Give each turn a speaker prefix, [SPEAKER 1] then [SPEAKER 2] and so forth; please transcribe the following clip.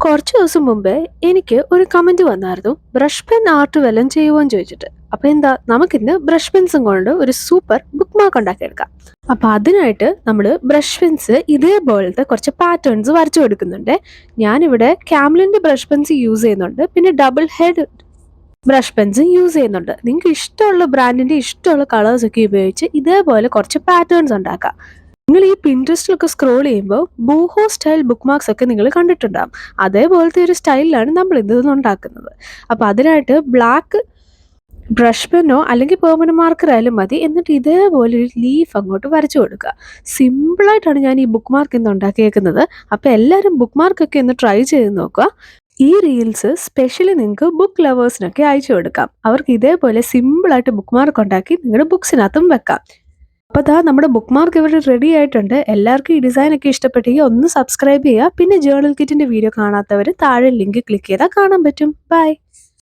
[SPEAKER 1] കുറച്ച് ദിവസം മുമ്പേ എനിക്ക് ഒരു കമന്റ് വന്നായിരുന്നു ബ്രഷ് പെൻ ആർട്ട് വല്ലതും ചെയ്യുമോന്ന് ചോദിച്ചിട്ട്. അപ്പൊ എന്താ നമുക്കിന്ന് ബ്രഷ് പെൻസും കൊണ്ട് ഒരു സൂപ്പർ ബുക്ക് മാർക്ക് ഉണ്ടാക്കിയെടുക്കാം. അപ്പൊ അതിനായിട്ട് നമ്മൾ ബ്രഷ് പെൻസ് ഇതേപോലത്തെ കുറച്ച് പാറ്റേൺസ് വരച്ചു കൊടുക്കുന്നുണ്ട്. ഞാനിവിടെ ക്യാംലിന്റെ ബ്രഷ് പെൻസ് യൂസ് ചെയ്യുന്നുണ്ട്, പിന്നെ double head brush pens use ചെയ്യുന്നുണ്ട്. നിങ്ങൾക്ക് ഇഷ്ടമുള്ള ബ്രാൻഡിന്റെ ഇഷ്ടമുള്ള കളേഴ്സ് ഒക്കെ ഉപയോഗിച്ച് ഇതേപോലെ കുറച്ച് പാറ്റേൺസ് ഉണ്ടാക്കാം. നിങ്ങൾ ഈ പിൻട്രസ്റ്റിലൊക്കെ സ്ക്രോൾ ചെയ്യുമ്പോൾ ബൂഹോ സ്റ്റൈൽ ബുക്ക് മാർക്സ് ഒക്കെ നിങ്ങൾ കണ്ടിട്ടുണ്ടാകും. അതേപോലത്തെ ഒരു സ്റ്റൈലിലാണ് നമ്മൾ ഇതൊന്നും ഉണ്ടാക്കുന്നത്. അപ്പോൾ അതിനായിട്ട് ബ്ലാക്ക് ബ്രഷ് പെന്നോ അല്ലെങ്കിൽ പെർമനന്റ് മാർക്കർ ആയാലും മതി. എന്നിട്ട് ഇതേപോലെ ഒരു ലീഫ് അങ്ങോട്ട് വരച്ചു കൊടുക്കുക. സിമ്പിളായിട്ടാണ് ഞാൻ ഈ ബുക്ക് മാർക്ക് ഇന്ന് ഉണ്ടാക്കിയേക്കുന്നത്. അപ്പോൾ എല്ലാവരും ബുക്ക് മാർക്കൊക്കെ ഒന്ന് ട്രൈ ചെയ്ത് നോക്കുക. ഈ റീൽസ് സ്പെഷ്യലി നിങ്ങൾക്ക് ബുക്ക് ലവേഴ്സിനൊക്കെ അയച്ചു കൊടുക്കാം. അവർക്ക് ഇതേപോലെ സിമ്പിളായിട്ട് ബുക്ക് മാർക്ക് ഉണ്ടാക്കി നിങ്ങളുടെ ബുക്സിനകത്തും വെക്കാം. അപ്പോൾ ദാ നമ്മുടെ ബുക്ക് മാർക്ക് ഇവിടെ റെഡി ആയിട്ടുണ്ട്. എല്ലാവർക്കും ഈ ഡിസൈൻ ഒക്കെ ഇഷ്ടപ്പെട്ടെങ്കിൽ ഒന്ന് സബ്സ്ക്രൈബ് ചെയ്യുക. പിന്നെ ജേർണൽ കിറ്റിന്റെ വീഡിയോ കാണാത്തവർ താഴെ ലിങ്ക് ക്ലിക്ക് ചെയ്താൽ കാണാൻ പറ്റും. ബൈ.